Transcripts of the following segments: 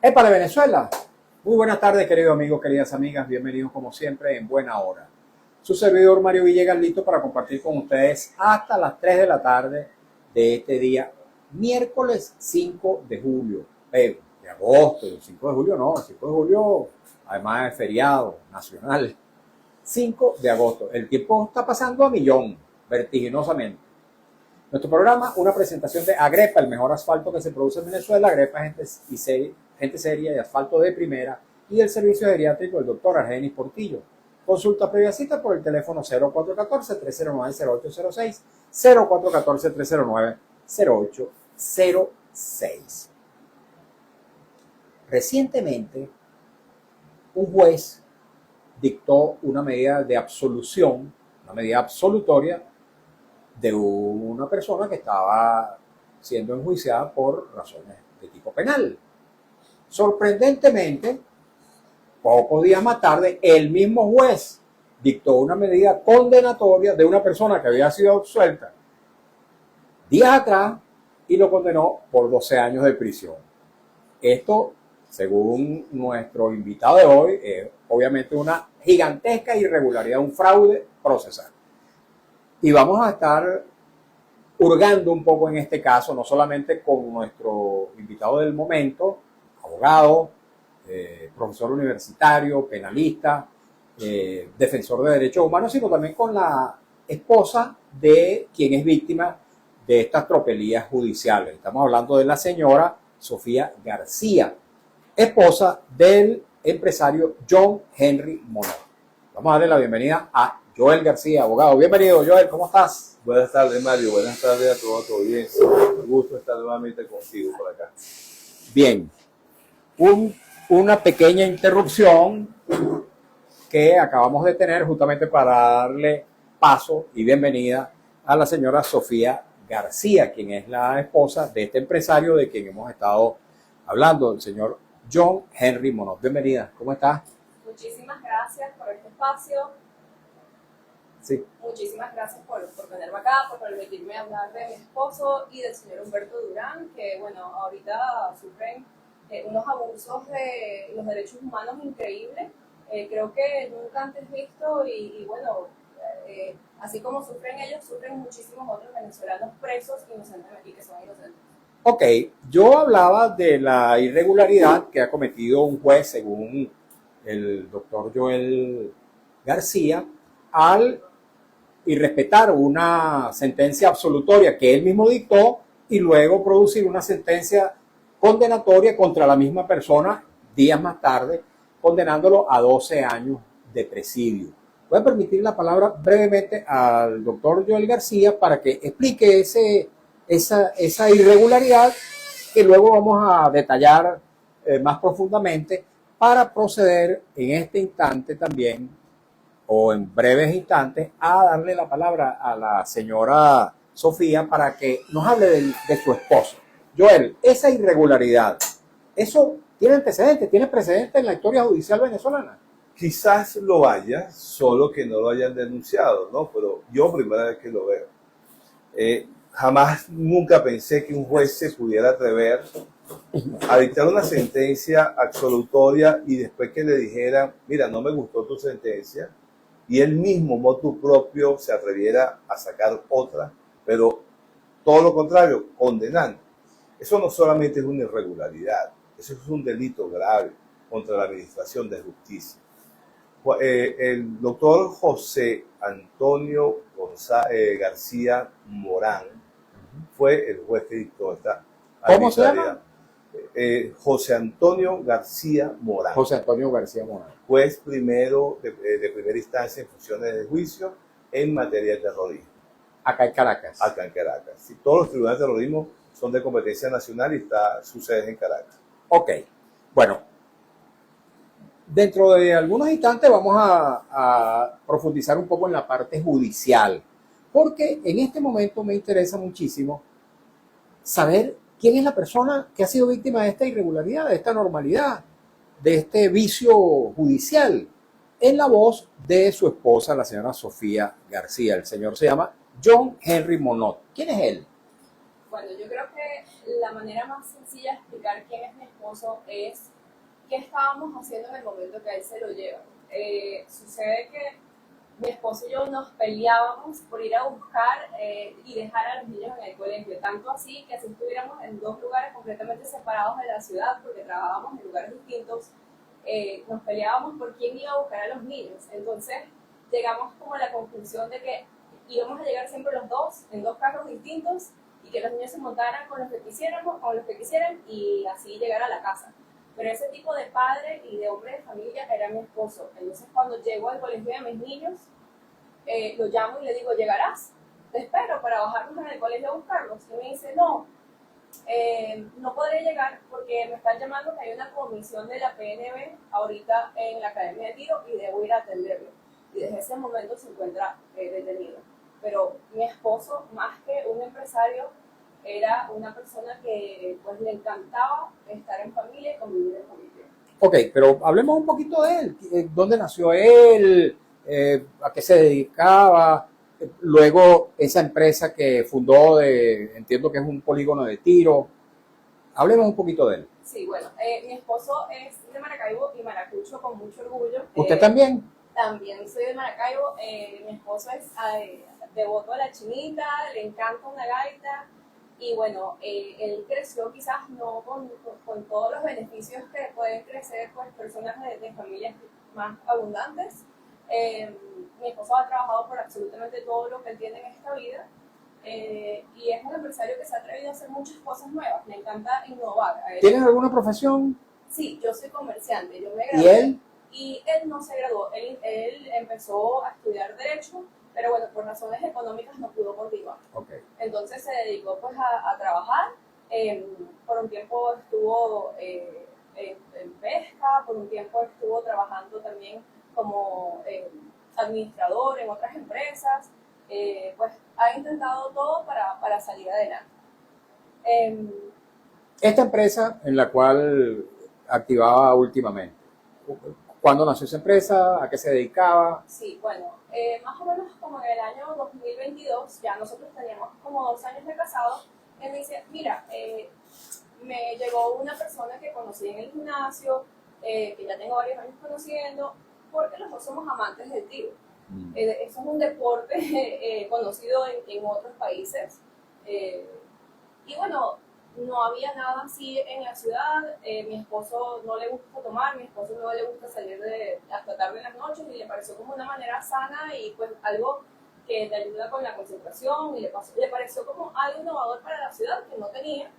¡Epa de Venezuela! Muy buenas tardes, queridos amigos, queridas amigas. Bienvenidos como siempre en Buena Hora. Su servidor Mario Villegas listo para compartir con ustedes hasta las 3 de la tarde de este día, miércoles 5 de julio. Pero de agosto, el 5 de julio no, el 5 de julio además es feriado nacional. 5 de agosto. El tiempo está pasando a millón, vertiginosamente. Nuestro programa, una presentación de Agrepa, el mejor asfalto que se produce en Venezuela. Agrepa, gente seria de asfalto de primera, y el servicio geriátrico del doctor Argenis Portillo. Consulta previa cita por el teléfono 0414-309-0806, 0414-309-0806. Recientemente, un juez dictó una medida de absolución, una medida absolutoria de una persona que estaba siendo enjuiciada por razones de tipo penal. Sorprendentemente, pocos días más tarde, el mismo juez dictó una medida condenatoria de una persona que había sido absuelta días atrás y lo condenó por 12 años de prisión. Esto, según nuestro invitado de hoy, es obviamente una gigantesca irregularidad, un fraude procesal. Y vamos a estar hurgando un poco en este caso, no solamente con nuestro invitado del momento, abogado, profesor universitario, penalista, defensor de derechos humanos, sino también con la esposa de quien es víctima de estas tropelías judiciales. Estamos hablando de la señora Sofía García, esposa del empresario John Henry Monod. Vamos a darle la bienvenida a Joel García, abogado. Bienvenido, Joel, ¿cómo estás? Buenas tardes, Mario. Buenas tardes a toda tu audiencia. Un gusto estar nuevamente contigo por acá. Bien. Una pequeña interrupción que acabamos de tener justamente para darle paso y bienvenida a la señora Sofía García, quien es la esposa de este empresario de quien hemos estado hablando, el señor John Henry Monod. Bienvenida, ¿cómo estás? Muchísimas gracias por este espacio. Sí. Muchísimas gracias por tenerme acá, por permitirme hablar de mi esposo y del señor Humberto Durán, que bueno, ahorita sufren unos abusos de los derechos humanos increíbles, creo que nunca antes visto y bueno, así como sufren ellos, sufren muchísimos otros venezolanos presos inocentemente y que son inocentes. Ok, yo hablaba de la irregularidad que ha cometido un juez, según el doctor Joel García, al irrespetar una sentencia absolutoria que él mismo dictó y luego producir una sentencia condenatoria contra la misma persona días más tarde, condenándolo a 12 años de presidio. Voy a permitir la palabra brevemente al doctor Joel García para que explique esa irregularidad que luego vamos a detallar más profundamente para proceder en este instante también, o en breves instantes, a darle la palabra a la señora Sofía para que nos hable de su esposo. Joel, esa irregularidad, ¿eso tiene antecedentes, tiene precedentes en la historia judicial venezolana? Quizás lo haya, solo que no lo hayan denunciado, ¿no? Pero yo primera vez que lo veo. Jamás, nunca pensé que un juez se pudiera atrever a dictar una sentencia absolutoria y después que le dijeran, mira, no me gustó tu sentencia, y él mismo, motu propio, se atreviera a sacar otra, pero todo lo contrario, condenando. Eso no solamente es una irregularidad, eso es un delito grave contra la administración de justicia. El doctor José Antonio García Morán fue el juez que dictó esta ¿Cómo se llama? José Antonio García Morán. José Antonio García Morán. Juez primero de primera instancia en funciones de juicio en materia de terrorismo. Acá en Caracas. Acá en Caracas. Sí, todos los tribunales de terrorismo son de competencia nacional y su sede en Caracas. Ok. Bueno, dentro de algunos instantes vamos a profundizar un poco en la parte judicial, porque en este momento me interesa muchísimo saber quién es la persona que ha sido víctima de esta irregularidad, de esta anormalidad, de este vicio judicial, en la voz de su esposa, la señora Sofía García. El señor se llama John Henry Monod. ¿Quién es él? Bueno, yo creo que la manera más sencilla de explicar quién es mi esposo es qué estábamos haciendo en el momento que él se lo lleva. Sucede que mi esposo y yo nos peleábamos por ir a buscar y dejar a los niños en el colegio, tanto así que si estuviéramos en dos lugares completamente separados de la ciudad, porque trabajábamos en lugares distintos, nos peleábamos por quién iba a buscar a los niños. Entonces llegamos como a la conclusión de que íbamos a llegar siempre los dos, en dos carros distintos, y que los niños se montaran con los que quisiéramos, con los que quisieran, y así llegar a la casa. Pero ese tipo de padre y de hombre de familia era mi esposo. Entonces cuando llego al colegio de mis niños, lo llamo y le digo, ¿llegarás? Te espero para bajarnos en el colegio a buscarlos. Y me dice, no, no podré llegar porque me están llamando que hay una comisión de la PNB ahorita en la Academia de Tiro y debo ir a atenderlo. Y desde ese momento se encuentra detenido. Pero mi esposo, más que un empresario, era una persona que pues le encantaba estar en familia y convivir en familia. Ok, pero hablemos un poquito de él. ¿Dónde nació él? ¿A qué se dedicaba? Luego, esa empresa que fundó, entiendo que es un polígono de tiro. Hablemos un poquito de él. Sí, bueno, mi esposo es de Maracaibo y maracucho con mucho orgullo. ¿Usted también? También soy de Maracaibo. Mi esposo es devoto a la chinita, le encanta una gaita. Y bueno, él creció quizás no con todos los beneficios que pueden crecer pues, personas de familias más abundantes. Mi esposo ha trabajado por absolutamente todo lo que él tiene en esta vida. Y es un empresario que se ha atrevido a hacer muchas cosas nuevas. Le encanta innovar. ¿Tienes alguna profesión? Sí, yo soy comerciante. Yo me ¿Y gradué. él? Y él no se graduó. Él empezó a estudiar Derecho, pero bueno, por razones económicas no pudo continuar. Okay. Entonces se dedicó pues a trabajar. Por un tiempo estuvo en pesca, por un tiempo estuvo trabajando también como administrador en otras empresas. Pues ha intentado todo para salir adelante. Esta empresa en la cual activaba últimamente, ¿cuándo nació esa empresa? ¿A qué se dedicaba? Sí, bueno, más o menos como en el año 2022, ya nosotros teníamos como 2 años de casados. Él me dice, mira, me llegó una persona que conocí en el gimnasio, que ya tengo varios años conociendo, porque los dos somos amantes del tiro. Eso es un deporte conocido en otros países. Y bueno, no había nada así en la ciudad. Mi esposo no le gusta tomar, mi esposo no le gusta salir hasta tarde en las noches, y le pareció como una manera sana y pues algo que te ayuda con la concentración, y le pareció como algo innovador para la ciudad que no tenía.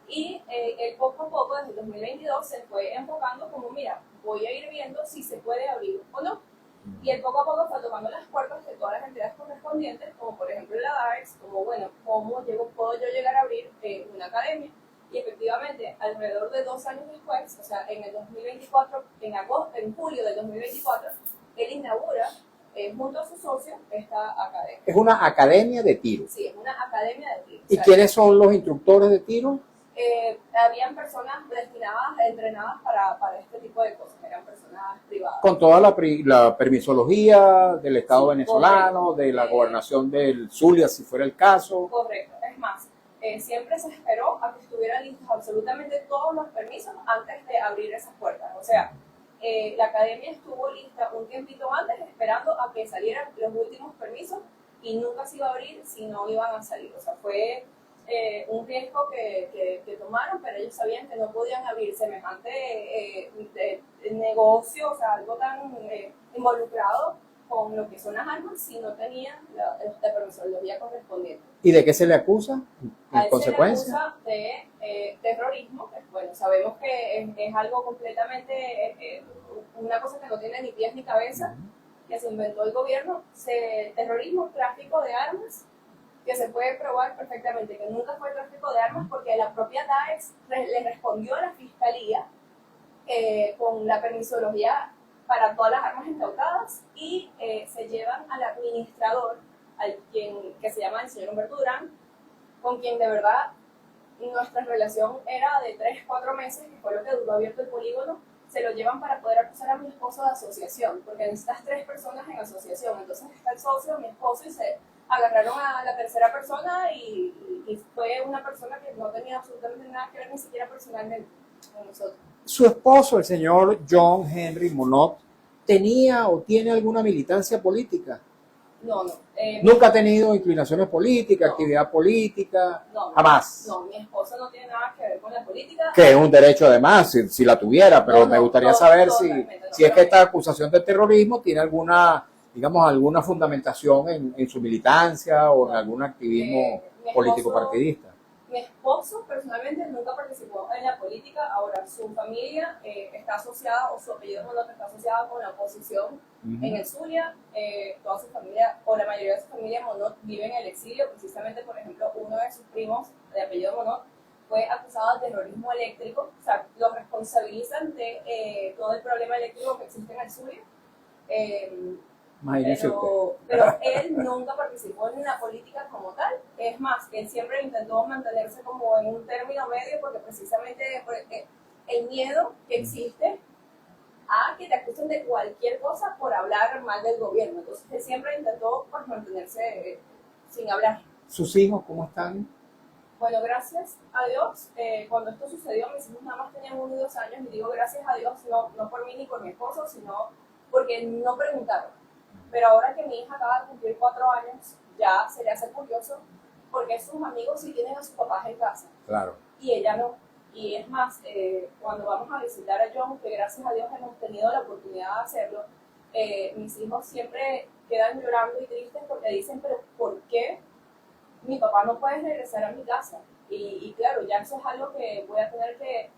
Y él poco a poco, desde el 2022, se fue enfocando como, mira, voy a ir viendo si se puede abrir o no. Y él poco a poco fue tocando las puertas de todas las entidades correspondientes, como por ejemplo la DAEX, como bueno, ¿cómo puedo yo llegar a abrir una academia? Y efectivamente, alrededor de 2 años después, o sea, en el 2024, en julio del 2024, él inaugura, junto a su socio, esta academia. Es una academia de tiro. Sí, es una academia de tiro. ¿Y quiénes son los instructores de tiro? Habían personas destinadas, entrenadas para este tipo de cosas, eran personas privadas. Con toda la permisología del Estado venezolano, correcto. de la gobernación del Zulia, si fuera el caso. Correcto, es más, siempre se esperó a que estuvieran listos absolutamente todos los permisos antes de abrir esas puertas. O sea, la academia estuvo lista un tiempito antes, esperando a que salieran los últimos permisos, y nunca se iba a abrir si no iban a salir. O sea, fue un riesgo que tomaron, pero ellos sabían que no podían abrir semejante negocio, o sea, algo tan involucrado con lo que son las armas, si no tenían la permisología correspondiente. ¿Y de qué se le acusa A en él consecuencia? se le acusa de terrorismo, que bueno, sabemos que es algo completamente, una cosa que no tiene ni pies ni cabeza, que se inventó el gobierno. Terrorismo, tráfico de armas, que se puede probar perfectamente que nunca fue tráfico de armas, porque la propia DAEX le respondió a la fiscalía con la permisología para todas las armas incautadas, y se llevan al administrador, que se llama el señor Humberto Durán, con quien de verdad nuestra relación era de 3-4 meses, que fue lo que duró abierto el polígono. Se lo llevan para poder acusar a mi esposo de asociación, porque necesitas 3 personas en asociación. Entonces está el socio, mi esposo, y agarraron a la tercera persona y fue una persona que no tenía absolutamente nada que ver ni siquiera personalmente con nosotros. Su esposo, el señor John Henry Monod, ¿tenía o tiene alguna militancia política? No. ¿Nunca ha tenido inclinaciones políticas, No. actividad política? No, Jamás. No, mi esposo no tiene nada que ver con la política. Que es un derecho además, si la tuviera, pero me gustaría saber si es que esta acusación de terrorismo tiene alguna, digamos, alguna fundamentación en su militancia o en algún activismo político partidista. Mi esposo personalmente nunca participó en la política. Ahora su familia está asociada, o su apellido Monod está asociado con la oposición en el Zulia. Toda su familia, o la mayoría de su familia Monod, vive en el exilio. Precisamente, por ejemplo, uno de sus primos de apellido Monod fue acusado de terrorismo eléctrico. O sea, lo responsabilizan de todo el problema eléctrico que existe en el Zulia. Pero él nunca participó en la política como tal. Es más, él siempre intentó mantenerse como en un término medio porque precisamente el miedo que existe a que te acusen de cualquier cosa por hablar mal del gobierno. Entonces él siempre intentó pues, mantenerse sin hablar. ¿Sus hijos cómo están? Bueno, gracias a Dios, cuando esto sucedió, mis hijos nada más tenían 1 y 2 años, y digo gracias a Dios, no por mí ni por mi esposo, sino porque no preguntaron. Pero ahora que mi hija acaba de cumplir 4 años, ya se le hace curioso, porque sus amigos sí tienen a sus papás en casa. Claro. Y ella no. Y es más, cuando vamos a visitar a John, que gracias a Dios hemos tenido la oportunidad de hacerlo, mis hijos siempre quedan llorando y tristes porque dicen, pero ¿por qué mi papá no puede regresar a mi casa? Y claro, ya eso es algo que voy a tener que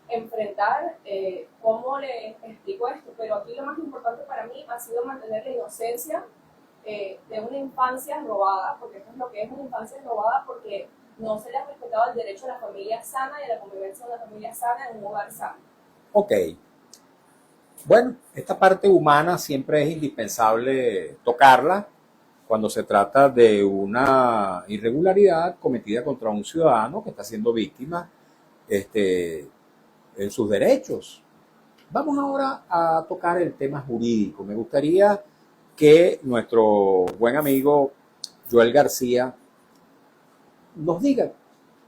enfrentar. ¿Cómo le explico esto? Pero aquí lo más importante para mí ha sido mantener la inocencia de una infancia robada, porque eso es lo que es una infancia robada, porque no se le ha respetado el derecho a la familia sana y a la convivencia de una familia sana en un hogar sano. Ok. Bueno, esta parte humana siempre es indispensable tocarla cuando se trata de una irregularidad cometida contra un ciudadano que está siendo víctima en sus derechos. Vamos ahora a tocar el tema jurídico. Me gustaría que nuestro buen amigo Joel García nos diga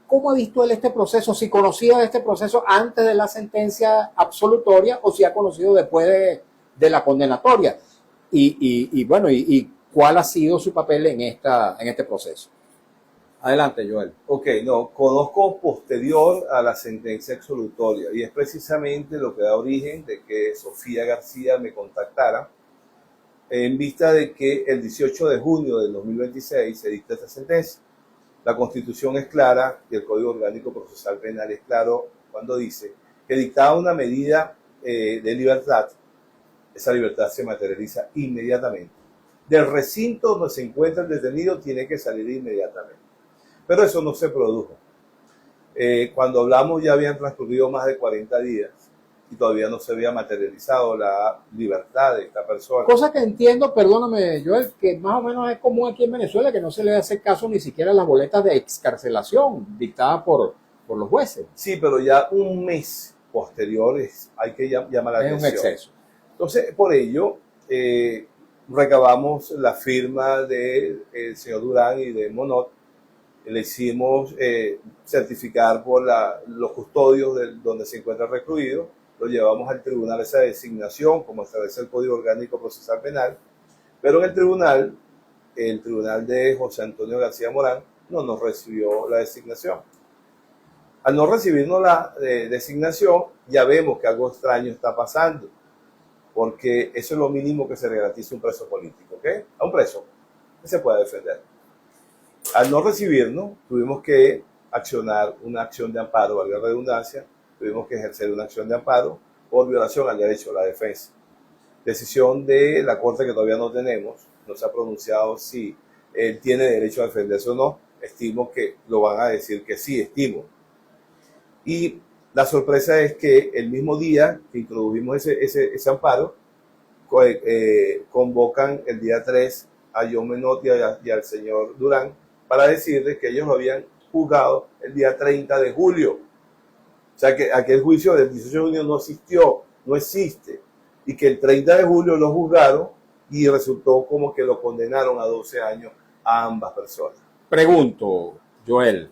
cómo ha visto él este proceso, si conocía de este proceso antes de la sentencia absolutoria o si ha conocido después de la condenatoria. Y cuál ha sido su papel en este proceso. Adelante, Joel. Ok, no, conozco posterior a la sentencia absolutoria y es precisamente lo que da origen de que Sofía García me contactara en vista de que el 18 de junio del 2026 se dicta esta sentencia. La Constitución es clara y el Código Orgánico Procesal Penal es claro cuando dice que dictada una medida de libertad, esa libertad se materializa inmediatamente. Del recinto donde se encuentra el detenido tiene que salir inmediatamente. Pero eso no se produjo. Cuando hablamos ya habían transcurrido más de 40 días y todavía no se había materializado la libertad de esta persona. Cosa que entiendo, perdóname Joel, que más o menos es común aquí en Venezuela, que no se le hace caso ni siquiera a las boletas de excarcelación dictadas por los jueces. Sí, pero ya un mes posterior hay que llamar la atención. Es un exceso. Entonces, por ello, recabamos la firma del señor Durán y de Monod. Le hicimos certificar por los custodios donde se encuentra recluido, lo llevamos al tribunal esa designación, como establece el Código Orgánico Procesal Penal, pero en el tribunal de José Antonio García Morán no nos recibió la designación. Al no recibirnos la designación, ya vemos que algo extraño está pasando, porque eso es lo mínimo que se le garantiza a un preso político, ¿ok? A un preso que se pueda defender. Al no recibirnos, tuvimos que accionar una acción de amparo, valga la redundancia, tuvimos que ejercer una acción de amparo por violación al derecho a la defensa. Decisión de la Corte que todavía no tenemos, no se ha pronunciado si él tiene derecho a defenderse o no, estimo que lo van a decir que sí, estimo. Y la sorpresa es que el mismo día que introdujimos ese amparo, convocan el día 3 a John Monod y al señor Durán para decirles que ellos lo habían juzgado el día 30 de julio. O sea que aquel juicio del 18 de junio no existió, no existe. Y que el 30 de julio lo juzgaron y resultó como que lo condenaron a 12 años a ambas personas. Pregunto, Joel,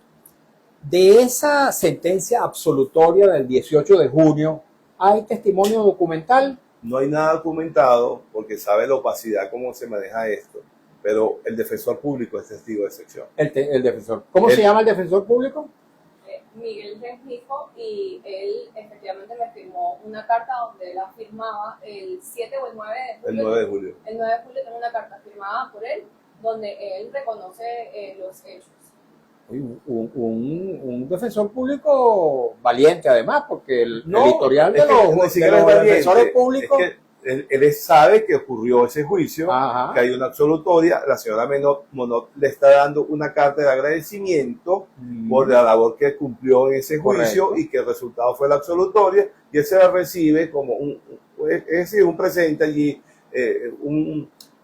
de esa sentencia absolutoria del 18 de junio, ¿hay testimonio documental? No hay nada documentado porque sabe la opacidad cómo se maneja esto, pero el defensor público es testigo de excepción. El defensor. ¿Cómo se llama el defensor público? Miguel Rengifo, y él efectivamente me firmó una carta donde él afirmaba el 7 o el 9 de julio. El 9 de julio. El 9 de julio tengo una carta firmada por él donde él reconoce los hechos. Un defensor público valiente además, porque el No, editorial de es que los, ni de siquiera los es valiente, defensores públicos... es que él sabe que ocurrió ese juicio, Ajá. que hay una absolutoria. La señora Monod le está dando una carta de agradecimiento por la labor que cumplió en ese juicio. Correcto. Y que el resultado fue la absolutoria, y él se la recibe como un presente allí,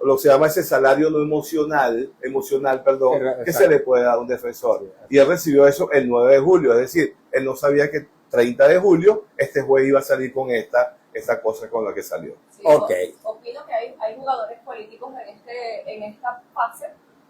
lo que se llama ese salario no emocional, Exacto. que se le puede dar a un defensor. Sí. Y él recibió eso el 9 de julio, es decir, él no sabía que 30 de julio este juez iba a salir con esta cosa con la que salió. Sí, Ok. Opino que hay jugadores políticos en esta fase,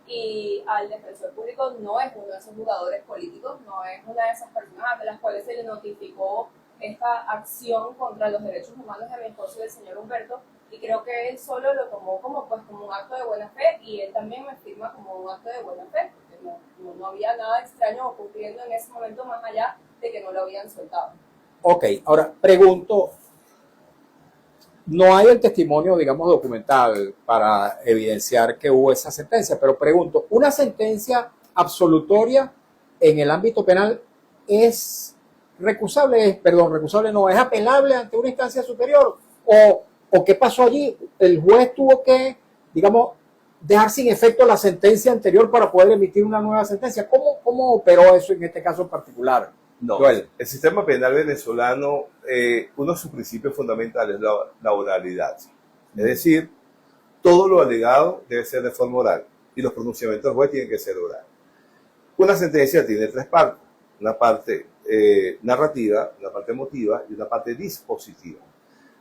y al defensor público no es uno de esos jugadores políticos, no es una de esas personas a las cuales se le notificó esta acción contra los derechos humanos de mi esposo y del señor Humberto, y creo que él solo lo tomó como un acto de buena fe, y él también me firma como un acto de buena fe, porque no había nada extraño ocurriendo en ese momento más allá de que no lo habían soltado. Ok, ahora pregunto, no hay el testimonio, digamos, documental para evidenciar que hubo esa sentencia, pero pregunto, ¿una sentencia absolutoria en el ámbito penal es recusable? Recusable no, ¿es apelable ante una instancia superior? ¿O qué pasó allí? ¿El juez tuvo que, digamos, dejar sin efecto la sentencia anterior para poder emitir una nueva sentencia? ¿Cómo operó eso en este caso en particular? No, Joel. el sistema penal venezolano, uno de sus principios fundamentales es la oralidad. Es decir, todo lo alegado debe ser de forma oral, y los pronunciamientos del juez tienen que ser orales. Una sentencia tiene tres partes: una parte narrativa, una parte emotiva y una parte dispositiva.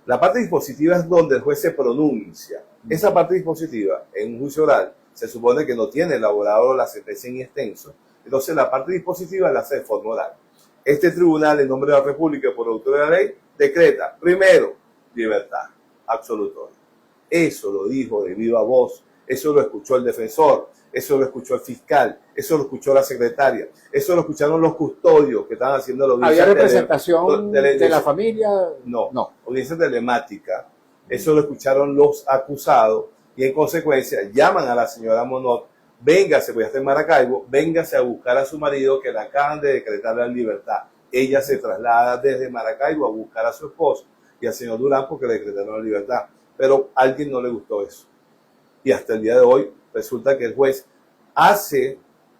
La parte dispositiva es donde el juez se pronuncia. Esa parte dispositiva, en un juicio oral, se supone que no tiene elaborado la sentencia en extenso. Entonces, la parte dispositiva la hace de forma oral. Este tribunal, en nombre de la República y por autoridad de la ley, decreta, primero, libertad absolutoria. Eso lo dijo de viva voz, eso lo escuchó el defensor, eso lo escuchó el fiscal, eso lo escuchó la secretaria, eso lo escucharon los custodios que estaban haciendo la audiencia. ¿Había representación de la familia? No, audiencia telemática. Eso lo escucharon los acusados, y en consecuencia llaman a la señora Monod: véngase, voy a estar en Maracaibo, véngase a buscar a su marido que le acaban de decretar la libertad. Ella se traslada desde Maracaibo a buscar a su esposo y al señor Durán porque le decretaron la libertad. Pero a alguien no le gustó eso. Y hasta el día de hoy resulta que el juez hace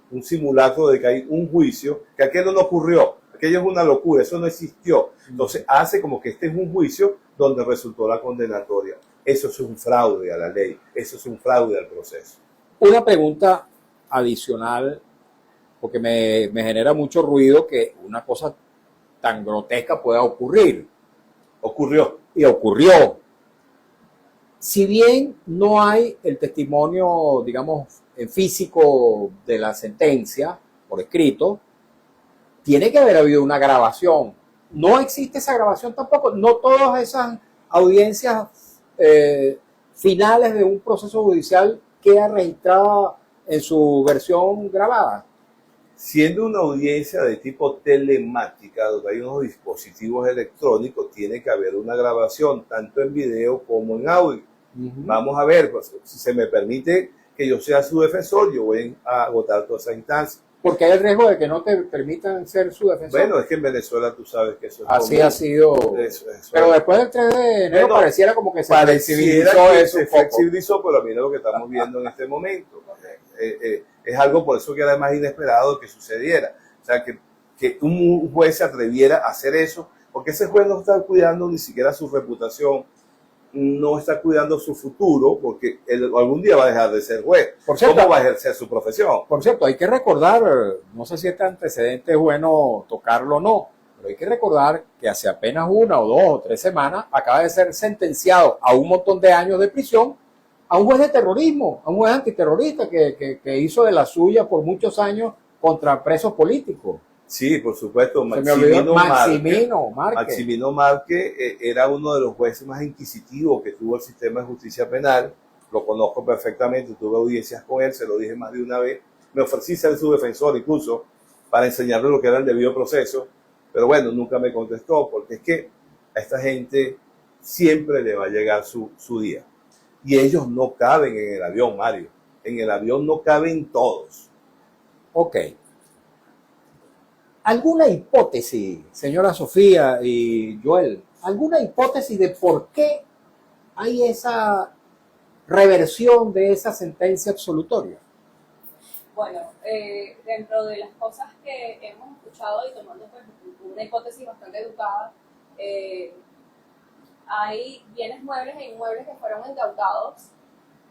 un simulacro de que hay un juicio, que aquello no ocurrió, aquello es una locura, eso no existió. Entonces hace como que este es un juicio donde resultó la condenatoria. Eso es un fraude a la ley, eso es un fraude al proceso. Una pregunta adicional, porque me genera mucho ruido que una cosa tan grotesca pueda ocurrir. Ocurrió. Y ocurrió. Si bien no hay el testimonio, digamos, en físico de la sentencia, por escrito, tiene que haber habido una grabación. No existe esa grabación tampoco. No todas esas audiencias finales de un proceso judicial queda registrada en su versión grabada. Siendo una audiencia de tipo telemática, donde hay unos dispositivos electrónicos, tiene que haber una grabación, tanto en video como en audio. Vamos a ver, pues, si se me permite que yo sea su defensor, yo voy a agotar toda esa instancia. Porque hay el riesgo de que no te permitan ser su defensor. Bueno, es que en Venezuela tú sabes que eso es así común. ha sido. Eso pero después del 3 de enero pareciera como que se flexibilizó que eso se un poco. flexibilizó, pero mira lo que estamos viendo en este momento. Es algo por eso que era más inesperado que sucediera. O sea, que un juez se atreviera a hacer eso, porque ese juez no está cuidando ni siquiera su reputación, no está cuidando su futuro, porque él algún día va a dejar de ser juez. Por cierto, ¿cómo va a ejercer su profesión? Por cierto, hay que recordar, no sé si este antecedente es bueno tocarlo o no, pero hay que recordar que hace apenas 1 o 2 o 3 semanas acaba de ser sentenciado a un montón de años de prisión a un juez de terrorismo, a un juez antiterrorista que hizo de la suya por muchos años contra presos políticos. Sí, por supuesto, Se me olvidó Maximino Márquez. Maximino Márquez era uno de los jueces más inquisitivos que tuvo el sistema de justicia penal. Lo conozco perfectamente, tuve audiencias con él, se lo dije más de una vez. Me ofrecí ser su defensor incluso para enseñarle lo que era el debido proceso, pero bueno, nunca me contestó, porque es que a esta gente siempre le va a llegar su día. Y ellos no caben en el avión, Mario. En el avión no caben todos. Ok. ¿Alguna hipótesis, señora Sofía y Joel, alguna hipótesis de por qué hay esa reversión de esa sentencia absolutoria? Bueno, dentro de las cosas que hemos escuchado y tomando pues, una hipótesis bastante educada, hay bienes muebles e inmuebles que fueron incautados,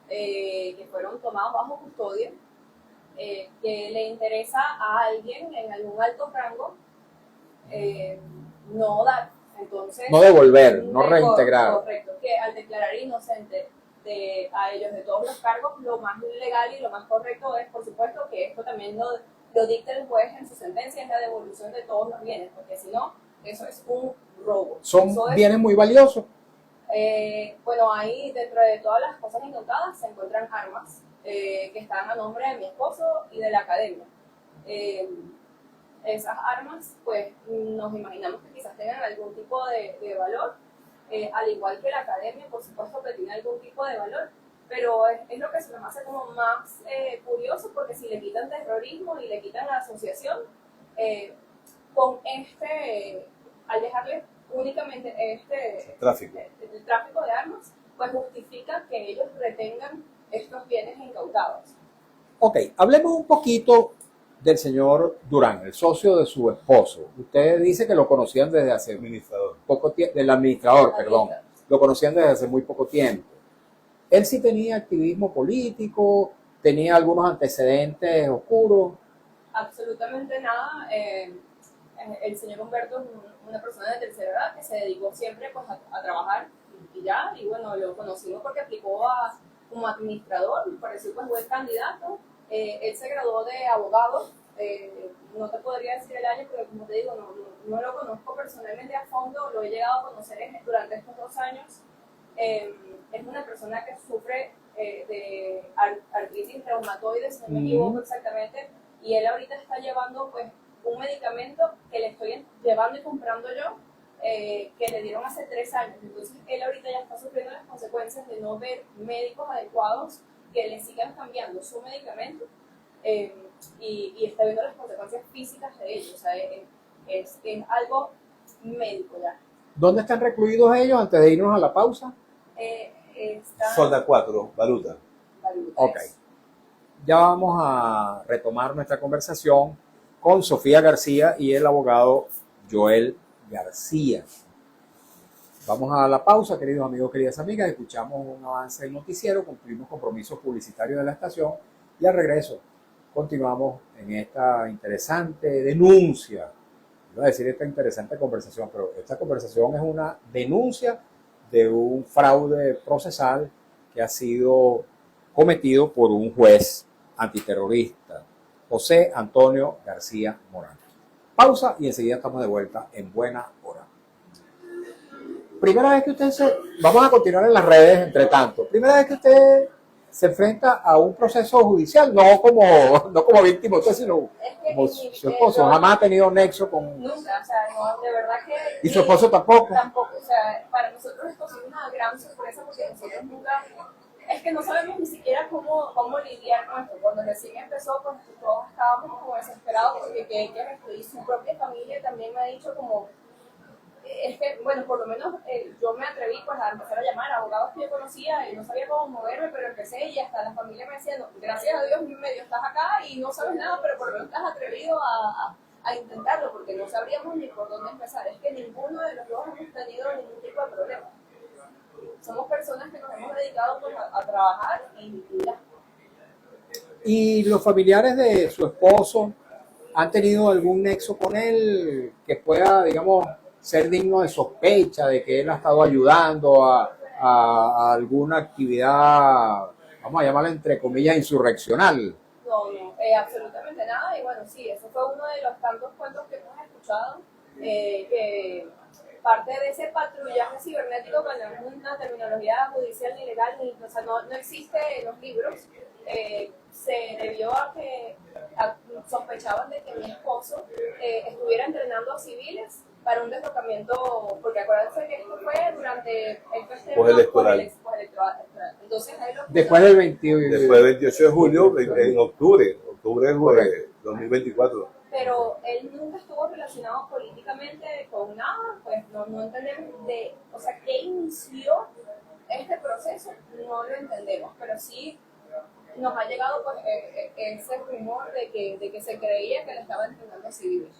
que fueron tomados bajo custodia, que le interesa a alguien en algún alto rango no dar. Entonces, no devolver, no reintegrar. Correcto, que al declarar inocente a ellos de todos los cargos, lo más legal y lo más correcto es, por supuesto, que esto también lo dicta el juez en su sentencia, es la devolución de todos los bienes, porque si no, eso es un robo. Son bienes muy valiosos. Bueno, ahí dentro de todas las cosas incautadas se encuentran armas que están a nombre de mi esposo y de la academia. Esas armas, pues nos imaginamos que quizás tengan algún tipo de valor, al igual que la academia, por supuesto que tiene algún tipo de valor, pero es lo que se nos hace como más curioso, porque si le quitan terrorismo y le quitan la asociación, al dejarle únicamente el tráfico de armas, pues justifica que ellos retengan estos bienes incautados. Ok, hablemos un poquito del señor Durán, el socio de su esposo. Usted dice que lo conocían desde hace poco tiempo, del administrador, perdón. Lo conocían desde hace muy poco tiempo. Él sí tenía activismo político, tenía algunos antecedentes oscuros. Absolutamente nada. El señor Humberto es una persona de tercera edad que se dedicó siempre pues, a trabajar y ya, y bueno, lo conocimos porque aplicó como administrador, me pareció pues buen candidato. Él se graduó de abogado, no te podría decir el año, pero como te digo, no lo conozco personalmente a fondo, lo he llegado a conocer durante estos 2 años. Es una persona que sufre de artritis reumatoide, si no me equivoco exactamente, y él ahorita está llevando pues un medicamento que le estoy llevando y comprando yo, que le dieron hace 3 años. Entonces él ahorita ya está sufriendo las consecuencias de no ver médicos adecuados que le sigan cambiando su medicamento, y está viendo las consecuencias físicas de ello. O sea, es algo médico ya. ¿Dónde están recluidos ellos antes de irnos a la pausa? Zona 4, Baruta. Ok. Ya vamos a retomar nuestra conversación con Sofía García y el abogado Joel García. Vamos a la pausa, queridos amigos, queridas amigas. Escuchamos un avance del noticiero, cumplimos compromisos publicitarios de la estación y al regreso continuamos en esta interesante denuncia. Iba a decir esta interesante conversación, pero esta conversación es una denuncia de un fraude procesal que ha sido cometido por un juez antiterrorista, José Antonio García Morán. Pausa y enseguida estamos de vuelta en Buena Hora. Primera vez que vamos a continuar en las redes entre tanto, primera vez que usted se enfrenta a un proceso judicial, no como víctima usted, sino como su esposo, jamás ha tenido nexo con... Nunca, o sea, no, de verdad que... ¿Y su esposo tampoco? Tampoco, o sea, para nosotros esto ha sido una gran sorpresa porque nosotros nunca... Es que no sabemos ni siquiera cómo lidiar con esto. Cuando recién empezó, pues todos estábamos como desesperados porque ¿qué es esto? Y su propia familia también me ha dicho como... Es que, bueno, por lo menos yo me atreví pues a empezar a llamar a abogados que yo conocía y no sabía cómo moverme, pero empecé y hasta la familia me decía, no, gracias a Dios medio estás acá y no sabes nada, pero por lo menos estás atrevido a intentarlo, porque no sabríamos ni por dónde empezar. Es que ninguno de los dos hemos tenido ningún tipo de problema. Somos personas que nos hemos dedicado pues, a trabajar y ya. ¿Y los familiares de su esposo han tenido algún nexo con él que pueda, digamos, ser digno de sospecha de que él ha estado ayudando a a alguna actividad, vamos a llamarla entre comillas, insurreccional? No, absolutamente nada. Y bueno, sí, eso fue uno de los tantos cuentos que hemos escuchado, que parte de ese patrullaje cibernético, con una terminología judicial ni legal, o sea, no existe en los libros, se debió a que sospechaban de que mi esposo estuviera entrenando a civiles para un derrocamiento, porque acuérdense que esto fue durante el Postelectoral. Entonces, ahí lo Después del 20, Después del 28 de julio, en octubre de 2024. Pero él nunca estuvo relacionado políticamente con nada, pues no entendemos o sea, qué inició este proceso, no lo entendemos, pero sí nos ha llegado pues ese rumor de que se creía que le estaba entrenando a civiles.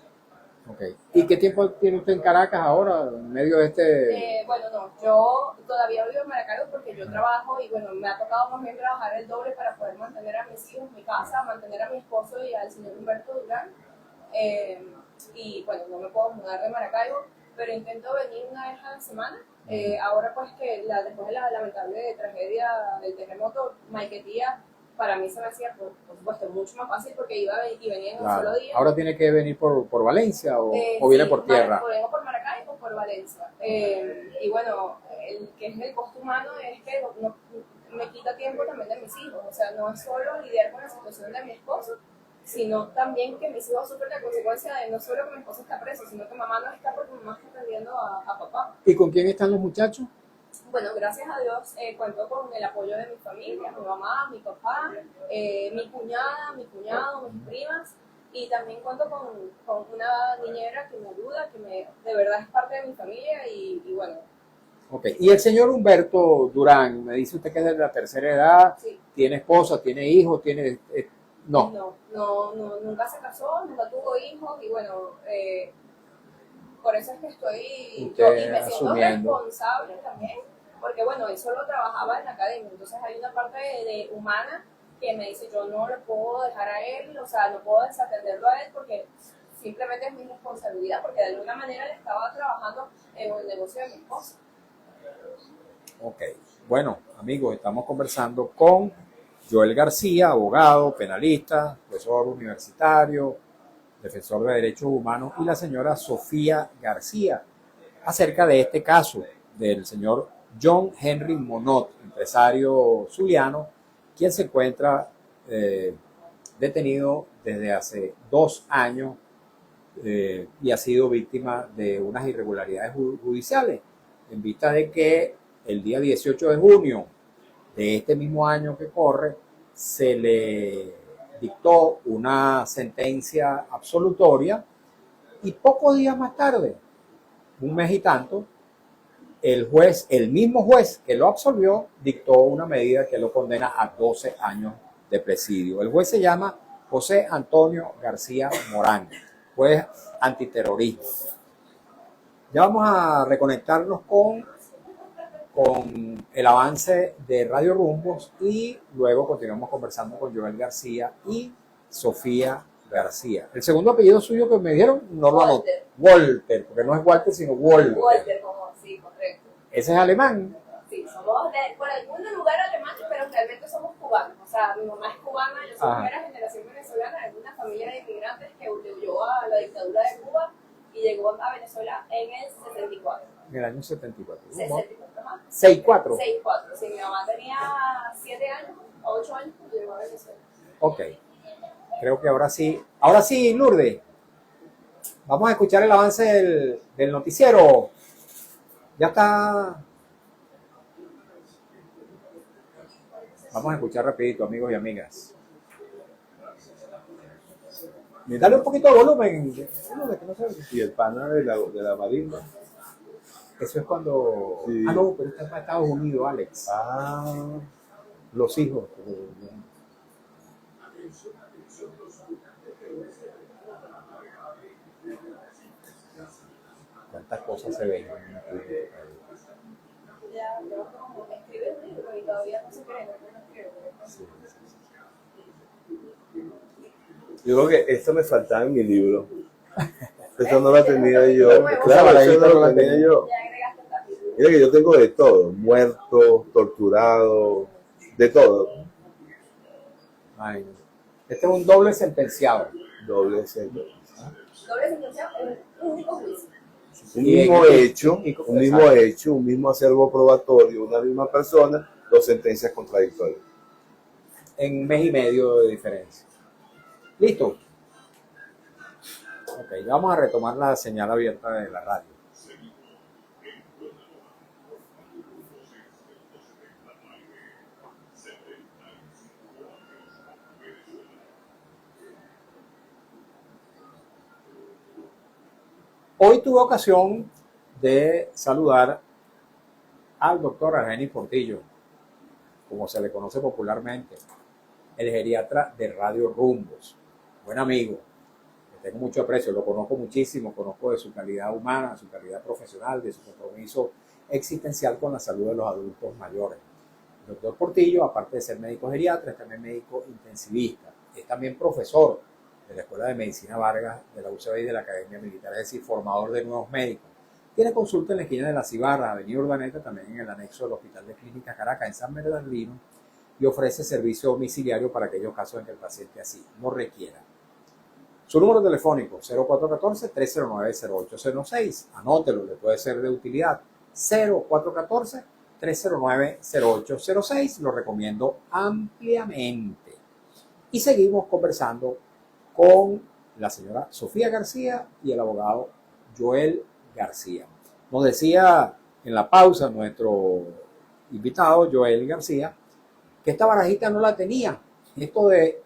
Okay. ¿Y qué tiempo tiene usted en Caracas ahora, en medio de este...? Bueno, no, yo todavía vivo en Maracaibo porque yo trabajo y bueno, me ha tocado más bien trabajar el doble para poder mantener a mis hijos, mi casa, mantener a mi esposo y al señor Humberto Durán. Y bueno, no me puedo mudar de Maracaibo, pero intento venir una vez a la semana. Ahora pues que después de la lamentable tragedia del terremoto, Maiquetía para mí se me hacía por supuesto mucho más fácil porque iba y venía en un solo día. ¿Ahora tiene que venir por Valencia o viene por tierra? Vengo por Maracaibo, por Valencia. Y bueno, el que es el costo humano es que me quita tiempo también de mis hijos. O sea, no es solo lidiar con la situación de mi esposo, sino también que mis hijos sufren la consecuencia de no solo que mi esposo está preso, sino que mamá no está porque mamá está atendiendo a papá. ¿Y con quién están los muchachos? Bueno, gracias a Dios cuento con el apoyo de mi familia, mi mamá, mi papá, mi cuñada, mi cuñado, mis primas, y también cuento con una niñera que me ayuda, de verdad es parte de mi familia y bueno. Ok, y el señor Humberto Durán, me dice usted que es de la tercera edad, Sí. ¿Tiene esposa, tiene hijos, tiene...? No. No, nunca se casó, nunca tuvo hijos y bueno, por eso es que estoy yo y me siento responsable también, porque bueno, él solo trabajaba en la academia, entonces hay una parte de humana que me dice yo no lo puedo dejar a él, o sea, no puedo desatenderlo a él porque simplemente es mi responsabilidad, porque de alguna manera él estaba trabajando en el negocio de mi esposa. Ok, bueno amigos, estamos conversando con Joel García, abogado, penalista, profesor universitario, defensor de derechos humanos, y la señora Sofía García, acerca de este caso del señor John Henry Monod, empresario zuliano, quien se encuentra detenido desde hace 2 años y ha sido víctima de unas irregularidades judiciales, en vista de que el día 18 de junio de este mismo año que corre, se le dictó una sentencia absolutoria y pocos días más tarde, un mes y tanto, el mismo juez que lo absolvió, dictó una medida que lo condena a 12 años de presidio. El juez se llama José Antonio García Morán, juez antiterrorismo. Ya vamos a reconectarnos con el avance de Radio Rumbos y luego continuamos conversando con Joel García y Sofía García. El segundo apellido suyo que me dieron no lo anoté. Walter, porque no es Walter sino Walter. Walter, como sí, correcto. ¿Ese es alemán? Sí, somos por algún lugar alemanes, pero realmente somos cubanos. O sea, mi mamá es cubana, yo soy primera generación venezolana, de una familia de inmigrantes que huyó a la dictadura de Cuba y llegó a Venezuela en el 74. En el año 74. 64, ajá. 64. 64, sí, mi mamá tenía 7 años, 8 años cuando llegó a Venezuela. Ok, creo que ahora sí, Lourdes, vamos a escuchar el avance del noticiero. Ya está. Vamos a escuchar rapidito, amigos y amigas. Dale un poquito de volumen. Y el pana de la marimba. Eso es cuando... Sí. Ah, no, pero está en Estados Unidos, Alex. Ah, Los hijos. ¿Cuántas cosas se ven? Ya, como escribe un libro y todavía no se cree, no escribe. Sí. yo creo que esto me faltaba en mi libro. Esto no lo tenía yo. Esa Claro, eso maravilla no no lo la tenía tenía. yo. Ya agregaste el capítulo. Mira que yo tengo de todo, muerto, torturado, de todo. Ay, este es un doble sentenciado. Doble centro. Doble sentencia en un único juicio. Un Y mismo en- hecho, y- un mismo exacto. hecho, un mismo acervo probatorio, una misma persona, dos sentencias contradictorias. En mes y medio de diferencia. ¿Listo? Ok, vamos a retomar la señal abierta de la radio. Hoy tuve ocasión de saludar al doctor Argenis Portillo, como se le conoce popularmente, el geriatra de Radio Rumbos. Buen amigo, le tengo mucho aprecio, lo conozco muchísimo, conozco de su calidad humana, su calidad profesional, de su compromiso existencial con la salud de los adultos mayores. El doctor Portillo, aparte de ser médico geriatra, es también médico intensivista, es también profesor de la Escuela de Medicina Vargas de la UCB y de la Academia Militar, es decir, formador de nuevos médicos. Tiene consulta en la esquina de la Cibarra, Avenida Urdaneta, también en el anexo del Hospital de Clínicas Caracas, en San Bernardino, y ofrece servicio domiciliario para aquellos casos en que el paciente así lo requiera. Su número telefónico 0414-309-0806. Anótelo, le puede ser de utilidad. 0414-309-0806. Lo recomiendo ampliamente. Y seguimos conversando con la señora Sofía García y el abogado Joel García. Nos decía en la pausa nuestro invitado Joel García que esta barajita no la tenía. Esto de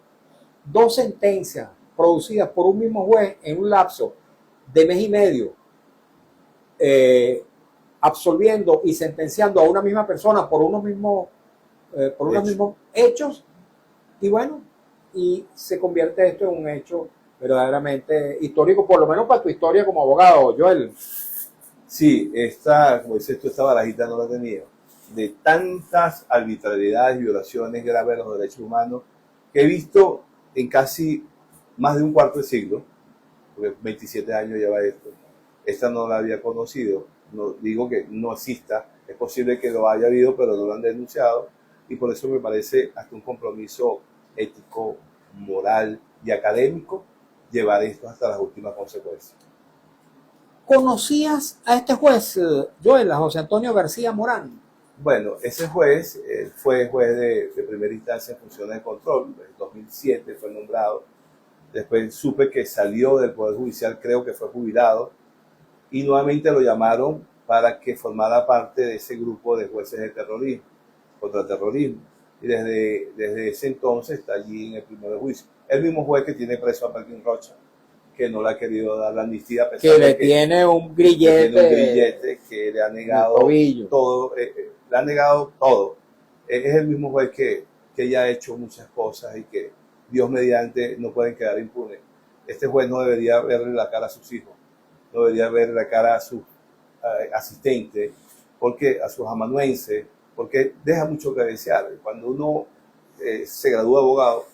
dos sentencias producidas por un mismo juez en un lapso de mes y medio, absolviendo y sentenciando a una misma persona por unos mismos hechos, y bueno, y se convierte esto en un hecho verdaderamente histórico, por lo menos para tu historia como abogado, Joel. Sí, como dices tú, esta barajita no la tenía. De tantas arbitrariedades y violaciones graves de los derechos humanos que he visto en casi más de un cuarto de siglo, porque 27 años lleva esto, esta no la había conocido. No digo que no exista, es posible que lo haya habido, pero no lo han denunciado, y por eso me parece hasta un compromiso ético, moral y académico llevar esto hasta las últimas consecuencias. ¿Conocías a este juez, Joel, a José Antonio García Morán? Bueno, ese juez fue juez de primera instancia en funciones de control. En 2007 fue nombrado. Después supe que salió del Poder Judicial, creo que fue jubilado, y nuevamente lo llamaron para que formara parte de ese grupo de jueces de terrorismo, contra terrorismo. Y desde ese entonces está allí en el primer juicio. El mismo juez que tiene preso a Perkin Rocha, que no le ha querido dar la amnistía, a pesar Que le de tiene un grillete, que le ha negado tobillo. todo, le ha negado todo. Es el mismo juez que ya ha hecho muchas cosas y que Dios mediante no pueden quedar impunes. Este juez no debería verle la cara a sus hijos, no debería verle la cara a sus asistentes, porque a sus amanuenses, porque deja mucho que desear. Cuando uno se gradúa de abogado,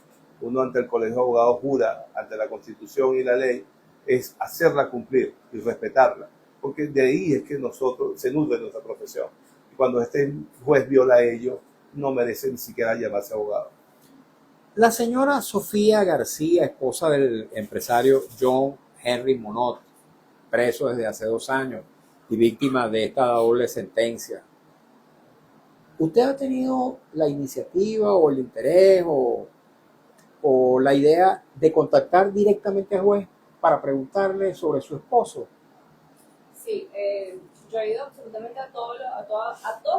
uno ante el colegio de abogados jura ante la Constitución y la ley es hacerla cumplir y respetarla, porque de ahí es que nosotros se nutre nuestra profesión. Y cuando este juez viola ello, no merece ni siquiera llamarse abogado. La señora Sofía García, esposa del empresario John Henry Monod, preso desde hace 2 años y víctima de esta doble sentencia. ¿Usted ha tenido la iniciativa o el interés o la idea de contactar directamente al juez para preguntarle sobre su esposo? Sí, yo he ido absolutamente a todos los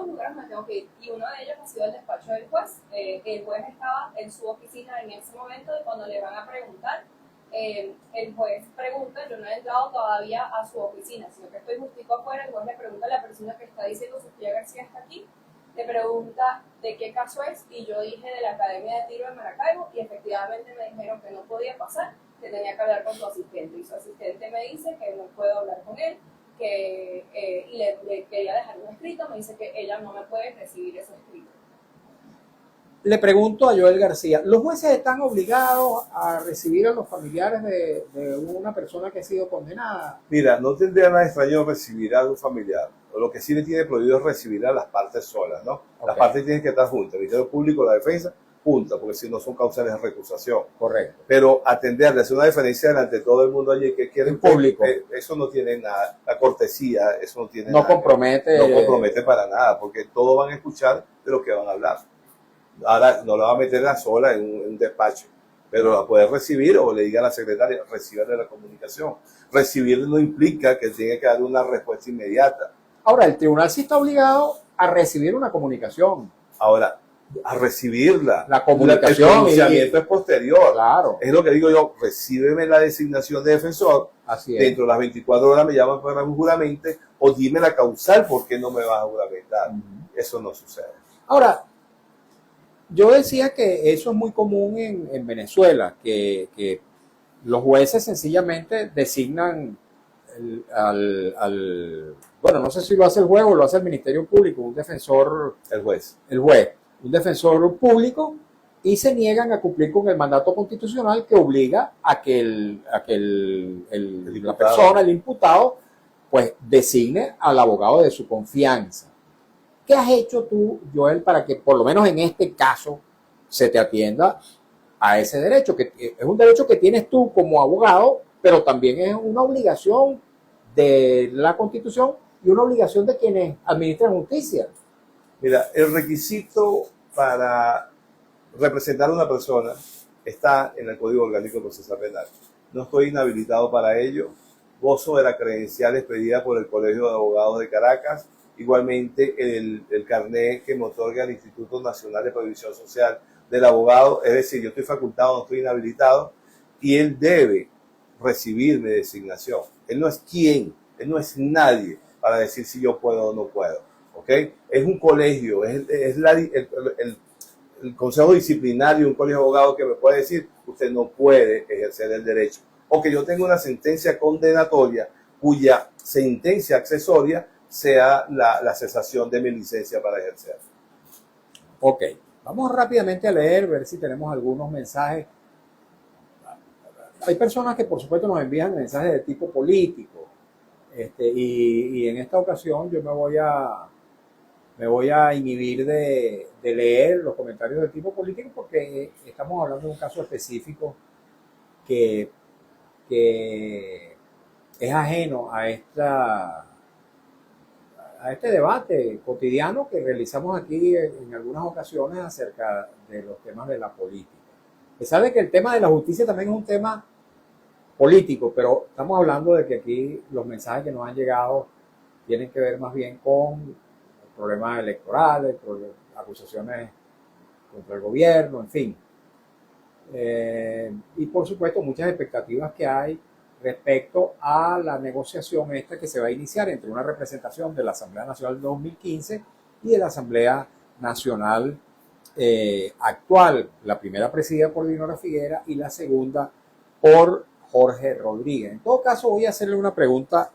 lugares donde tengo que ir, y uno de ellos ha sido el despacho del juez. El juez estaba en su oficina en ese momento, y cuando le van a preguntar, el juez pregunta. Yo no he entrado todavía a su oficina, sino que estoy justico afuera. El juez le pregunta a la persona que está diciendo Sofía García está aquí, le pregunta de qué caso es, y yo dije de la Academia de Tiro de Maracaibo, y efectivamente me dijeron que no podía pasar, que tenía que hablar con su asistente, y su asistente me dice que no puedo hablar con él, que y le quería dejar un escrito. Me dice que ella no me puede recibir ese escrito. le pregunto a Joel García, ¿los jueces están obligados a recibir a los familiares de una persona que ha sido condenada? Mira, no tendría nada extraño recibir a un familiar. Lo que sí le tiene prohibido es recibir a las partes solas, ¿no? Las Ok. partes tienen que estar juntas. El Ministerio Público, la defensa, juntas, porque si no son causales de recusación. Correcto. Pero atenderle, hacer una diferencia delante de todo el mundo allí que quieren En público. eso no tiene nada. La cortesía, eso no tiene No nada. compromete. No compromete para nada, porque todos van a escuchar de lo que van a hablar. Ahora no la va a meter a sola en un despacho, pero la puede recibir o le diga a la secretaria, recibirle la comunicación. Recibirle no implica que tenga que dar una respuesta inmediata. Ahora, el tribunal sí está obligado a recibir una comunicación. Ahora, a recibirla. La comunicación El pronunciamiento es posterior. Claro, Es lo que digo yo, recíbeme la designación de defensor, así es. dentro de las 24 horas me llaman para un juramente o dime la causal por qué no me vas a juramentar. Ujú. Eso no sucede. Ahora, yo decía que eso es muy común en Venezuela, que los jueces sencillamente designan bueno, no sé si lo hace el juez o lo hace el Ministerio Público, un defensor, El juez. el juez, un defensor público, y se niegan a cumplir con el mandato constitucional que obliga a que la persona, el imputado, pues designe al abogado de su confianza. ¿Qué has hecho tú, Joel, para que por lo menos en este caso se te atienda a ese derecho? Que es un derecho que tienes tú como abogado, pero también es una obligación de la Constitución y una obligación de quienes administran justicia. Mira, el requisito para representar a una persona está en el Código Orgánico Procesal Penal. No estoy inhabilitado para ello. Gozo de la credencial expedida por el Colegio de Abogados de Caracas. Igualmente, el carnet que me otorga el Instituto Nacional de Previsión Social del abogado. Es decir, yo estoy facultado, no estoy inhabilitado. Y él debe recibir mi designación. Él no es quien, él no es nadie para decir si yo puedo o no puedo. ¿Ok? Es un colegio, es el consejo disciplinario, un colegio de abogados que me puede decir usted no puede ejercer el derecho. O que yo tenga una sentencia condenatoria cuya sentencia accesoria sea la cesación de mi licencia para ejercer. Ok, vamos rápidamente a leer, ver si tenemos algunos mensajes. Hay personas que por supuesto nos envían mensajes de tipo político, y en esta ocasión yo me voy a inhibir de leer los comentarios de tipo político porque estamos hablando de un caso específico que es ajeno a este debate cotidiano que realizamos aquí en algunas ocasiones acerca de los temas de la política. Se sabe que el tema de la justicia también es un tema político, pero estamos hablando de que aquí los mensajes que nos han llegado tienen que ver más bien con problemas electorales, acusaciones contra el gobierno, en fin. Y por supuesto muchas expectativas que hay respecto a la negociación esta que se va a iniciar entre una representación de la Asamblea Nacional de 2015 y de la Asamblea Nacional actual, la primera presidida por Dinora Figuera y la segunda por Jorge Rodríguez. En todo caso, voy a hacerle una pregunta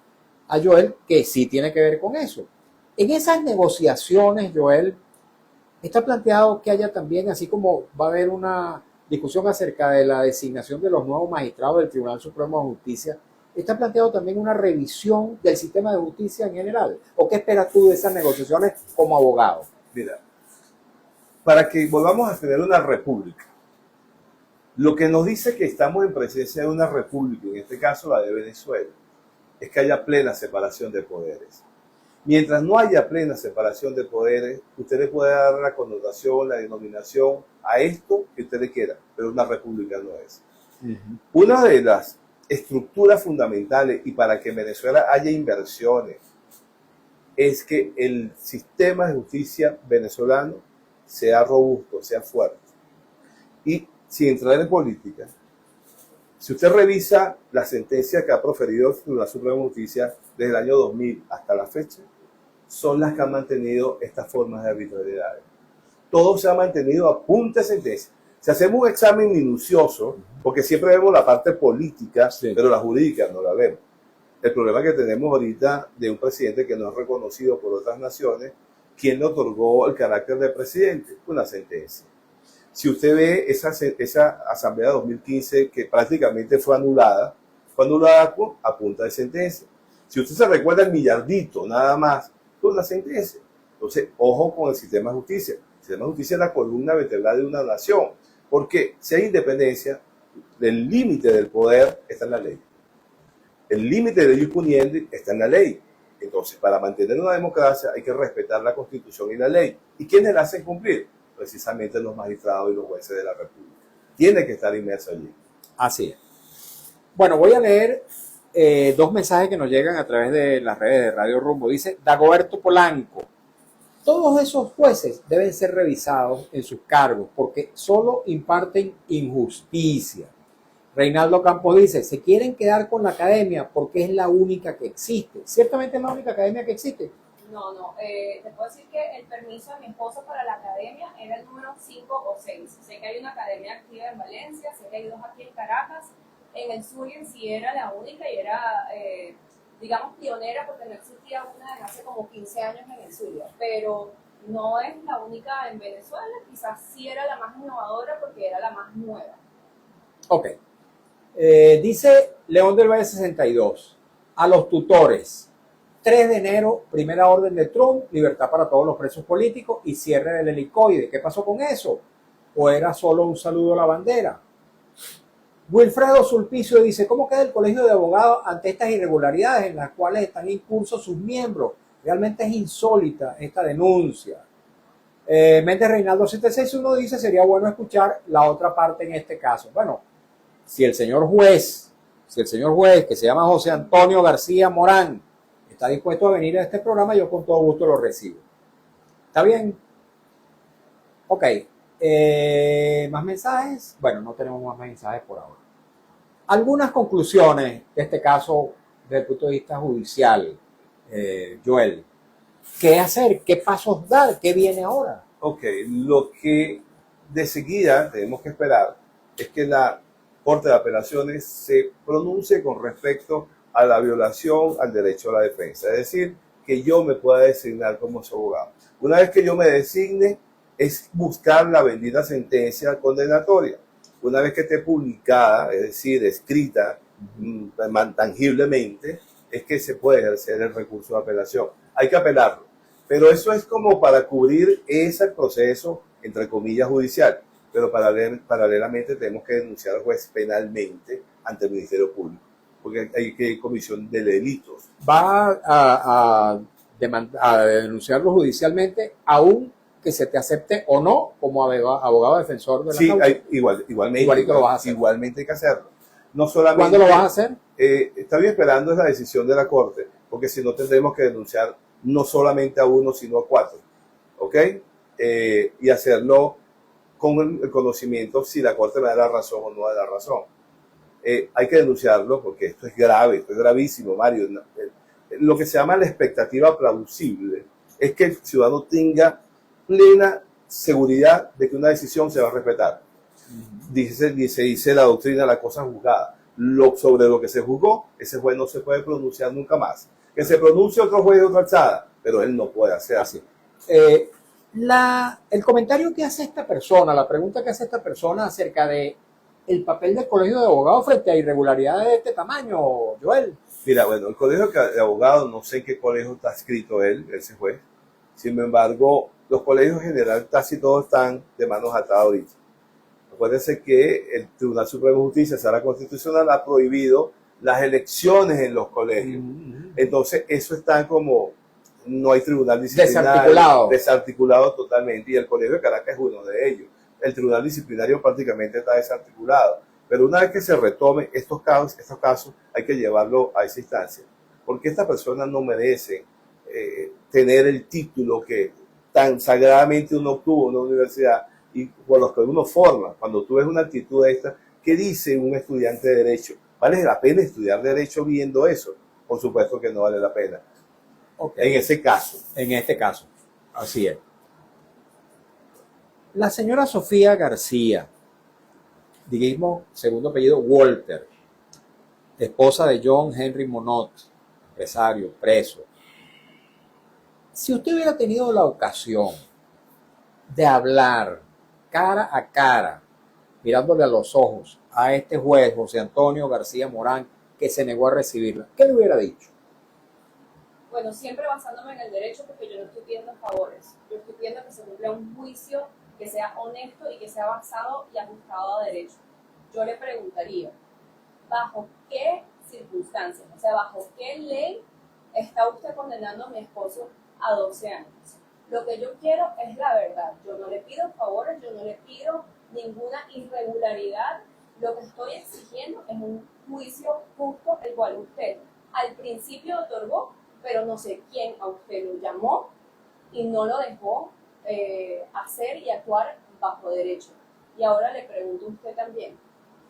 a Joel que sí tiene que ver con eso. En esas negociaciones, Joel, está planteado que haya también, así como va a haber una discusión acerca de la designación de los nuevos magistrados del Tribunal Supremo de Justicia, está planteado también una revisión del sistema de justicia en general. ¿O qué esperas tú de esas negociaciones como abogado? Mira, para que volvamos a tener una república, lo que nos dice que estamos en presencia de una república, en este caso la de Venezuela, es que haya plena separación de poderes. Mientras no haya plena separación de poderes, usted le puede dar la connotación, la denominación a esto que usted le quiera, pero una república no es. Una de las estructuras fundamentales y para que en Venezuela haya inversiones es que el sistema de justicia venezolano sea robusto, sea fuerte. Y sin entrar en política, si usted revisa la sentencia que ha proferido la Suprema Justicia desde el año 2000 hasta la fecha, son las que han mantenido estas formas de arbitrariedad. Todo se ha mantenido a punta de sentencia. Si hacemos un examen minucioso, porque siempre vemos la parte política, sí, pero la jurídica no la vemos. El problema que tenemos ahorita de un presidente que no es reconocido por otras naciones, ¿quién le otorgó el carácter de presidente? Una sentencia. Si usted ve esa asamblea de 2015 que prácticamente fue anulada a punta de sentencia. Si usted se recuerda el millardito, nada más, con la sentencia. Entonces, ojo con el sistema de justicia. El sistema de justicia es la columna vertebral de una nación. Porque si hay independencia, el límite del poder está en la ley. El límite de ellos puniendo está en la ley. Entonces, para mantener una democracia hay que respetar la Constitución y la ley. ¿Y quiénes la hacen cumplir? Precisamente los magistrados y los jueces de la República. Tiene que estar inmerso allí. Así es. Bueno, voy a leer dos mensajes que nos llegan a través de las redes de Radio Rumbo. Dice Dagoberto Polanco: todos esos jueces deben ser revisados en sus cargos porque solo imparten injusticia. Reinaldo Campos dice: se quieren quedar con la academia porque es la única que existe. ¿Ciertamente es la única academia que existe? No, te puedo decir que el permiso de mi esposo para la academia era el número 5 o 6. Sé que hay una academia activa en Valencia, sé que hay 2 aquí en Caracas. En el Zulia sí era la única y era, digamos, pionera porque no existía una desde hace como 15 años en el Zulia. Pero no es la única en Venezuela, quizás sí era la más innovadora porque era la más nueva. Ok. Dice León del Valle 62, a los tutores, 3 de enero, primera orden de Trump, libertad para todos los presos políticos y cierre del helicoide. ¿Qué pasó con eso? ¿O era solo un saludo a la bandera? Wilfredo Sulpicio dice: ¿cómo queda el colegio de abogados ante estas irregularidades en las cuales están incursos sus miembros? Realmente es insólita esta denuncia. Méndez Reinaldo 761 dice: sería bueno escuchar la otra parte en este caso. Bueno, si el señor juez, que se llama José Antonio García Morán, está dispuesto a venir a este programa, yo con todo gusto lo recibo. ¿Está bien? Ok. ¿Más mensajes? Bueno, no tenemos más mensajes por ahora. Algunas conclusiones de este caso desde el punto de vista judicial, Joel. ¿Qué hacer? ¿Qué pasos dar? ¿Qué viene ahora? Ok, lo que de seguida tenemos que esperar es que la Corte de Apelaciones se pronuncie con respecto a la violación al derecho a la defensa. Es decir, que yo me pueda designar como su abogado. Una vez que yo me designe, es buscar la bendita sentencia condenatoria. Una vez que esté publicada, es decir, escrita tangiblemente, es que se puede ejercer el recurso de apelación. Hay que apelarlo. Pero eso es como para cubrir ese proceso, entre comillas, judicial. Pero paralelamente tenemos que denunciar al juez penalmente ante el Ministerio Público, porque hay que comisión de delitos. Va a denunciarlo judicialmente, aún que se te acepte o no como abogado defensor de la sí, causa. Igualmente lo vas a hacer. Igualmente hay que hacerlo. No solamente, ¿cuándo lo vas a hacer? Estoy esperando la decisión de la Corte, porque si no tendremos que denunciar no solamente a uno, sino a 4. ¿Ok? Y hacerlo con el conocimiento si la Corte me da la razón o no me da la razón. Hay que denunciarlo porque esto es grave, esto es gravísimo, Mario. Lo que se llama la expectativa plausible es que el ciudadano tenga plena seguridad de que una decisión se va a respetar. Dice la doctrina, la cosa juzgada. Sobre lo que se juzgó, ese juez no se puede pronunciar nunca más. Que se pronuncie otro juez de otra alzada, pero él no puede hacer así. El comentario que hace esta persona, la pregunta que hace esta persona acerca de el papel del colegio de abogados frente a irregularidades de este tamaño, Joel. Mira, bueno, el colegio de abogados, no sé en qué colegio está escrito ese juez. Sin embargo, los colegios en general casi todos están de manos atadas ahorita. Acuérdense que el Tribunal Supremo de Justicia, Sala Constitucional, ha prohibido las elecciones en los colegios. Entonces, eso está como, no hay tribunal disciplinario. Desarticulado totalmente. Y el Colegio de Caracas es uno de ellos. El tribunal disciplinario prácticamente está desarticulado. Pero una vez que se retome estos casos hay que llevarlo a esa instancia. Porque estas personas no merecen tener el título que tan sagradamente uno obtuvo en una universidad y por los que uno forma. Cuando tú ves una actitud de esta, ¿qué dice un estudiante de Derecho? ¿Vale la pena estudiar Derecho viendo eso? Por supuesto que no vale la pena. Okay. En ese caso. En este caso, así es. La señora Sofía García, digamos, segundo apellido Walter, esposa de John Henry Monod, empresario, preso. Si usted hubiera tenido la ocasión de hablar cara a cara, mirándole a los ojos a este juez, José Antonio García Morán, que se negó a recibirla, ¿qué le hubiera dicho? Bueno, siempre basándome en el derecho, porque yo no estoy pidiendo favores. Yo estoy pidiendo que se cumpla un juicio que sea honesto y que sea basado y ajustado a derecho. Yo le preguntaría, ¿bajo qué circunstancias, o sea, bajo qué ley está usted condenando a mi esposo a 12 años? Lo que yo quiero es la verdad. Yo no le pido favores, yo no le pido ninguna irregularidad. Lo que estoy exigiendo es un juicio justo, el cual usted al principio otorgó, pero no sé quién a usted lo llamó y no lo dejó hacer y actuar bajo derecho. Y ahora le pregunto a usted también,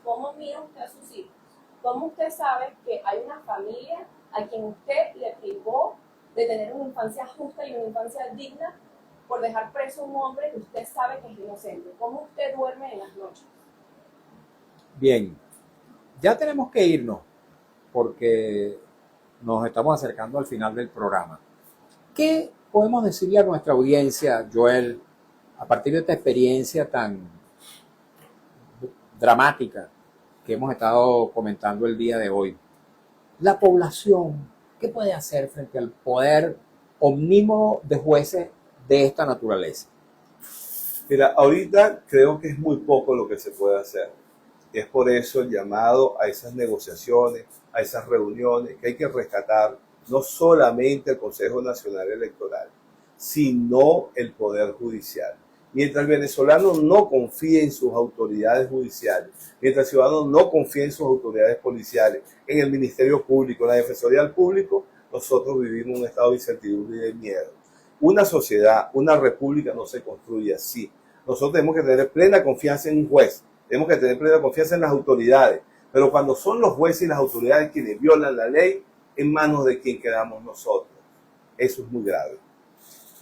¿cómo mira usted a sus hijos? ¿Cómo usted sabe que hay una familia a quien usted le privó de tener una infancia justa y una infancia digna por dejar preso a un hombre que usted sabe que es inocente? ¿Cómo usted duerme en las noches? Bien, ya tenemos que irnos porque nos estamos acercando al final del programa. ¿Qué podemos decirle a nuestra audiencia, Joel, a partir de esta experiencia tan dramática que hemos estado comentando el día de hoy? La población, ¿qué puede hacer frente al poder omnímodo de jueces de esta naturaleza? Mira, ahorita creo que es muy poco lo que se puede hacer. Es por eso el llamado a esas negociaciones, a esas reuniones, que hay que rescatar no solamente el Consejo Nacional Electoral, sino el Poder Judicial. Mientras el venezolano no confíe en sus autoridades judiciales, mientras el ciudadano no confíe en sus autoridades policiales, en el Ministerio Público, en la Defensoría del Público, nosotros vivimos un estado de incertidumbre y de miedo. Una sociedad, una república no se construye así. Nosotros tenemos que tener plena confianza en un juez, tenemos que tener plena confianza en las autoridades, pero cuando son los jueces y las autoridades quienes violan la ley, en manos de quien quedamos nosotros. Eso es muy grave.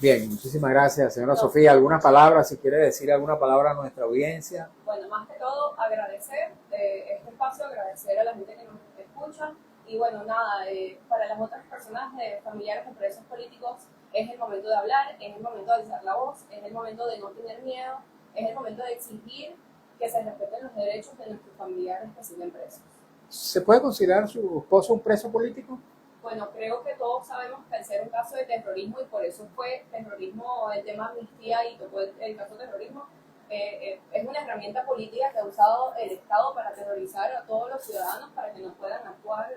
Bien, muchísimas gracias, señora Sofía. ¿Alguna palabra, si quiere decir alguna palabra a nuestra audiencia? Bueno, más que todo agradecer este espacio, agradecer a la gente que nos escucha y bueno, nada, para las otras personas familiares de presos políticos es el momento de hablar, es el momento de alzar la voz, es el momento de no tener miedo, es el momento de exigir que se respeten los derechos de nuestros familiares que siguen presos. ¿Se puede considerar su esposo un preso político? Bueno, creo que todos sabemos que al ser un caso de terrorismo, y por eso fue terrorismo el tema amnistía y tocó el caso de terrorismo, es una herramienta política que ha usado el Estado para aterrorizar a todos los ciudadanos para que no puedan actuar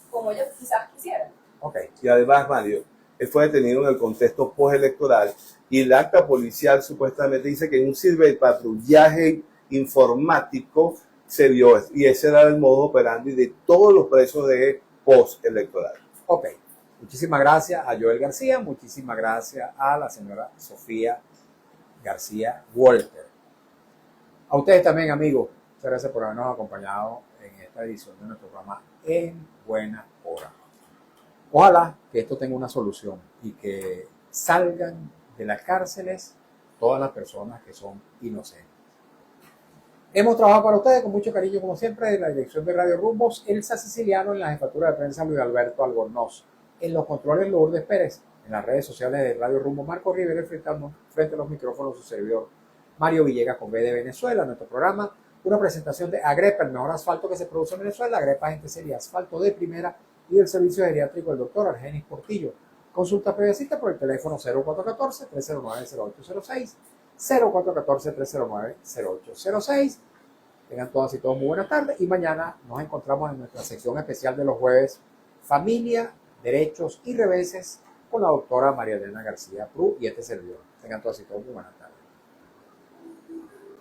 como ellos quizás quisieran. Okay. Y además, Mario, él fue detenido en el contexto postelectoral y el acta policial supuestamente dice que en un ciberpatrullaje informático se dio, y ese era el modo operandi de todos los presos de postelectoral. Ok, muchísimas gracias a Joel García, muchísimas gracias a la señora Sofía García Walter. A ustedes también, amigos, muchas gracias por habernos acompañado en esta edición de nuestro programa En Buena Hora. Ojalá que esto tenga una solución y que salgan de las cárceles todas las personas que son inocentes. Hemos trabajado para ustedes con mucho cariño, como siempre, en la dirección de Radio Rumbos, Elsa Siciliano, en la jefatura de prensa Luis Alberto Albornoz, en los controles Lourdes Pérez, en las redes sociales de Radio Rumbo Marco Rivera, frente a los micrófonos su servidor Mario Villegas con B de Venezuela. Nuestro programa, una presentación de Agrepa, el mejor asfalto que se produce en Venezuela. Agrepa Gente Seria, asfalto de primera, y del servicio geriátrico del doctor Argenis Portillo. Consulta previacita por el teléfono 0414-309-0806, 0414-309-0806. Tengan todas y todos muy buenas tardes y mañana nos encontramos en nuestra sección especial de los jueves, Familia, Derechos y Reveses, con la doctora María Elena García Prú y este servidor. Tengan todas y todos muy buenas tardes.